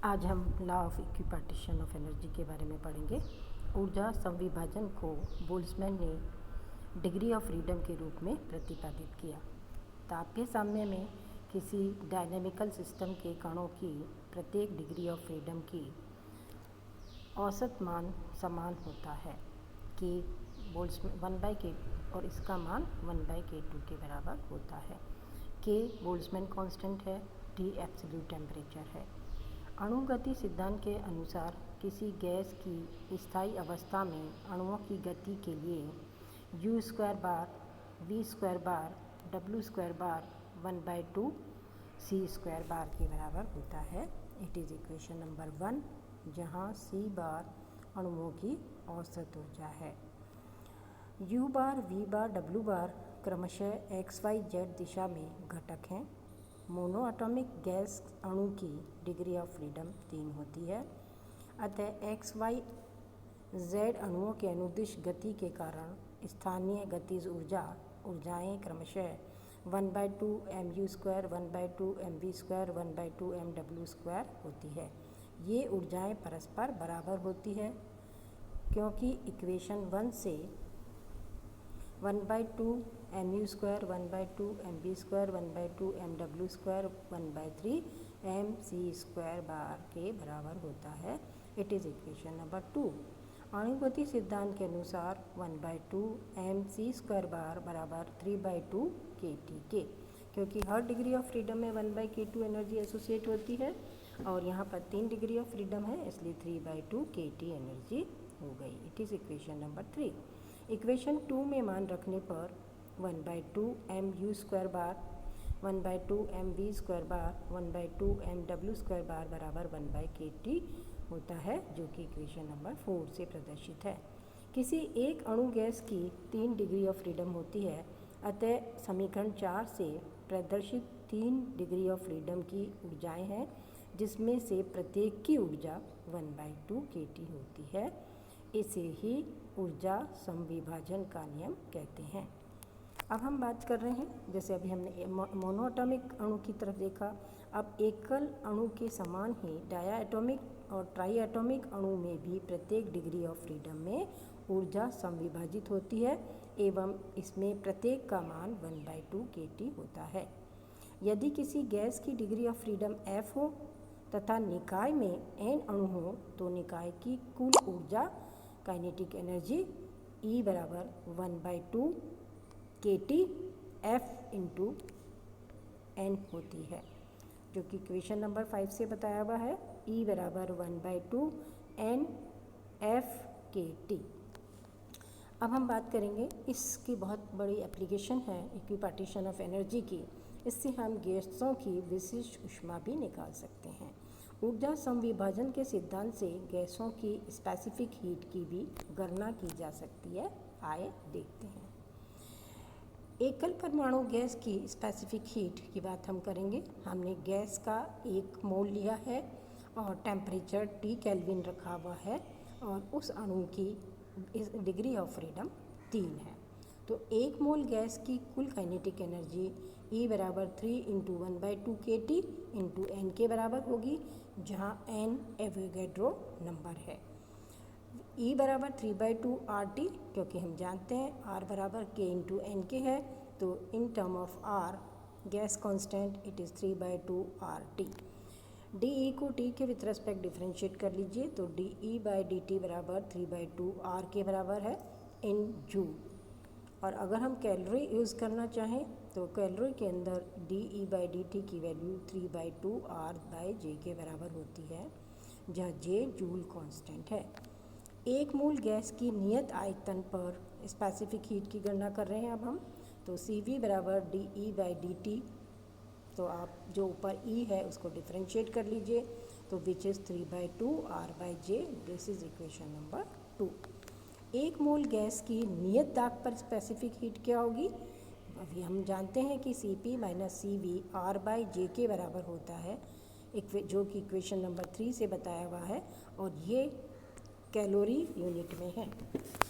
आज हम law of equipartition of energy के बारे में पढ़ेंगे। ऊर्जा संविभाजन को बोल्ट्जमैन ने डिग्री ऑफ फ्रीडम के रूप में प्रतिपादित किया। तापीय साम्य में किसी डायनेमिकल सिस्टम के कणों की प्रत्येक डिग्री ऑफ फ्रीडम की औसत मान समान होता है कि बोल्ट्जमैन 1/k और इसका मान 1/k2 के बराबर होता है। k बोल्ट्जमैन कांस्टेंट है, T एब्सोल्यूट टेम्परेचर है। अणुगति सिद्धांत के अनुसार किसी गैस की स्थायी अवस्था में अणुओं की गति के लिए u² बार v² बार w² बार 1/2 c² बार के बराबर होता है। इट इज़ इक्वेशन नंबर 1, जहाँ c बार अणुओं की औसत ऊर्जा है। u बार v बार w बार क्रमशः x y z दिशा में घटक हैं। मोनो एटॉमिक गैस अणु की डिग्री ऑफ फ्रीडम 3 होती है। अतः x y z अणुओं के अनुदिश गति के कारण स्थानीय गतिज ऊर्जाएं क्रमशः 1/2 mu², 1/2 mv², 1/2 mw² होती है। ये ऊर्जाएं परस्पर बराबर होती है क्योंकि इक्वेशन 1 से 1/2 mu² 1/2 mv² 1/2 mw² 1/3 mc² बार के बराबर होता है। It is equation number 2। अणुगति सिद्धांत के अनुसार 1/2 mc² बार बराबर 3/2 kT के, क्योंकि हर डिग्री ऑफ फ्रीडम में 1/k2 एनर्जी एसोसिएट होती है और यहाँ पर 3 डिग्री ऑफ फ्रीडम है, इसलिए 3/2 kT एनर्जी हो गई। It is equation number 3। Equation 2 में मान रखने पर 1/2 mu² बार 1/2 mv² बार 1/2 mw² बार बराबर 1/kT होता है, जो कि इक्वेशन नंबर 4 से प्रदर्शित है। किसी एक अणु गैस की 3 डिग्री ऑफ फ्रीडम होती है, अतः समीकरण 4 से प्रदर्शित 3 डिग्री ऑफ फ्रीडम की ऊर्जाएं हैं, जिसमें से प्रत्येक की ऊर्जा 1/2 kT होती है। इसे ही ऊर्जा संविभाजन का नियम कहते हैं। अब हम बात कर रहे हैं, जैसे अभी हमने मोनोएटॉमिक अणु की तरफ देखा, अब एकल अणु के समान ही डायएटॉमिक और ट्राईएटॉमिक अणु में भी प्रत्येक डिग्री ऑफ फ्रीडम में ऊर्जा संविभाजित होती है एवं इसमें प्रत्येक का मान 1/2 kT होता है। यदि किसी गैस की डिग्री ऑफ फ्रीडम F हो तथा निकाय में n अणु हो तो निकाय की कुल ऊर्जा काइनेटिक एनर्जी E बराबर 1/2 kT F × n होती है, जो कि इक्वेशन नंबर 5 से बताया हुआ है। E बराबर 1/2 n F kT। अब हम बात करेंगे, इसकी बहुत बड़ी एप्लीकेशन है इक्विपार्टीशन ऑफ एनर्जी की। इससे हम गैसों की विशिष्ट ऊष्मा भी निकाल सकते हैं। ऊर्जा संविभाजन के सिद्धांत से गैसों की स्पेसिफिक हीट की भी गणना की जा सकती है। आइए देखते हैं। एकल परमाणु गैस की स्पेसिफिक हीट की बात हम करेंगे। हमने गैस का 1 मोल लिया है और टेम्परेचर T केल्विन रखा हुआ है और उस अणु की डिग्री ऑफ फ्रीडम 3 है। तो 1 मोल गैस की कुल काइनेटिक एनर्जी E बराबर 3 × 1/2 kT × n के बराबर होगी, जहाँ n एवोगैड्रो नंबर है। E बराबर 3/2 RT, क्योंकि हम जानते हैं R बराबर K × n के है, तो in term of R gas constant it is 3/2 RT। DE को T के विथ रेस्पेक्ट डिफरेंशिएट कर लीजिए, तो DE/dt बराबर 3/2 R के बराबर है इन जूल। और अगर हम कैलोरी यूज़ करना चाहें तो कैलोरी के अंदर DE/dt की वैल्यू 3/2 R/J के बराबर होती है, जहाँ J जूल कांस्टेंट है। 1 मोल गैस की नियत आयतन पर स्पेसिफिक हीट की गणना कर रहे हैं अब हम, तो CV बराबर DE/dt, तो आप जो ऊपर E है उसको डिफरेंशिएट कर लीजिए, तो which is 3/2 R/J। This is equation number 2। 1 mole gas की नियत दाब पर स्पेसिफिक हीट क्या होगी? अभी हम जानते हैं कि Cp - Cv R/J के बराबर होता है, जो कि इक्वेशन नंबर 3 से बताया हुआ है, और ये कैलोरी यूनिट में है।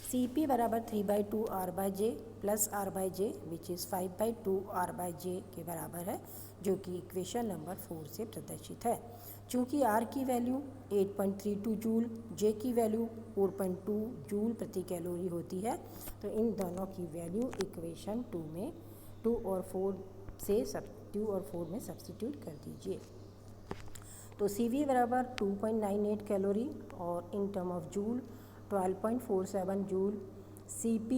Cp बराबर 3/2 R/J plus R/J which is 5/2 R/J के बराबर है, जो कि इक्वेशन नंबर 4 से प्रदर्शित है। चूँकि R की वैल्यू 8.32 जूल, J की वैल्यू 4.2 जूल प्रति कैलोरी होती है, तो इन दोनों की वैल्यू इक्वेशन 2 में 2 और 4 में सब्स्टिट्यूट कर दीजिए। तो CV बराबर 2.98 कैलोरी और in term of joule 12.47 joule, CP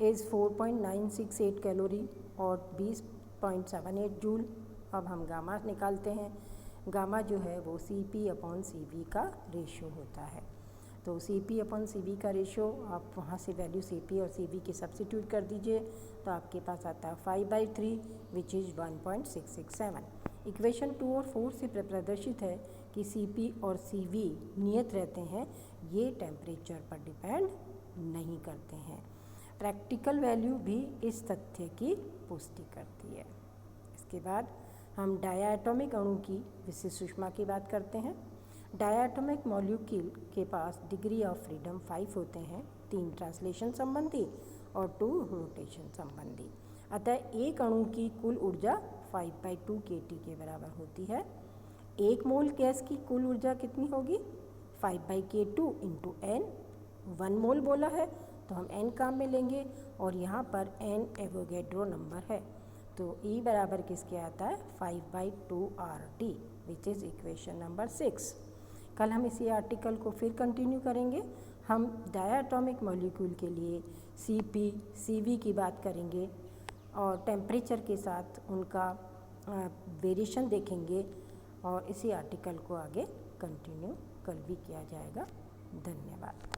is 4.968 calorie और 20.78 जूल। अब हम गामा निकालते हैं। गामा जो है वो CP/CV का रेशियो होता है। तो CP/CV का रेशियो आप वहाँ से वैल्यू CP और CV की सब्स्टिट्यूट कर दीजिए, तो आपके पास आता है 5/3 विच इज़ 1.667। इक्वेशन 2 और 4 से प्रदर्शित है कि CP और CV नियत रहते हैं, ये टेम्परेचर पर डिपेंड नहीं करते हैं। प्रैक्टिकल वैल्यू भी इस तथ्य की पुष्टि करती है। इसके बाद हम डायटोमिक अणु की विशिष्ट ऊष्मा की बात करते हैं। डायटोमिक मॉलिक्यूल के पास डिग्री ऑफ फ्रीडम 5 होते हैं, 3 ट्रांसलेशन संबंधी और 2 रोटेशन संबंधी। अतः एक अणु की कुल ऊर्जा 5/2 kT के बराबर होती है। 1 मोल गैस की कुल ऊर्जा कितनी होगी? 5/K2 × N। 1 मोल बोला है तो हम N काम में लेंगे और यहाँ पर N एवोगैड्रो नंबर है, तो E बराबर किसके आता है? 5/2 RT which is equation number 6। कल हम इसी आर्टिकल को फिर कंटिन्यू करेंगे। हम डायटोमिक मॉलिक्यूल के लिए CP CV की बात करेंगे और टेम्परेचर के साथ उनका वेरिएशन देखेंगे और इसी आर्टिकल को आगे कंटिन्यू कल भी किया जाएगा। धन्यवाद।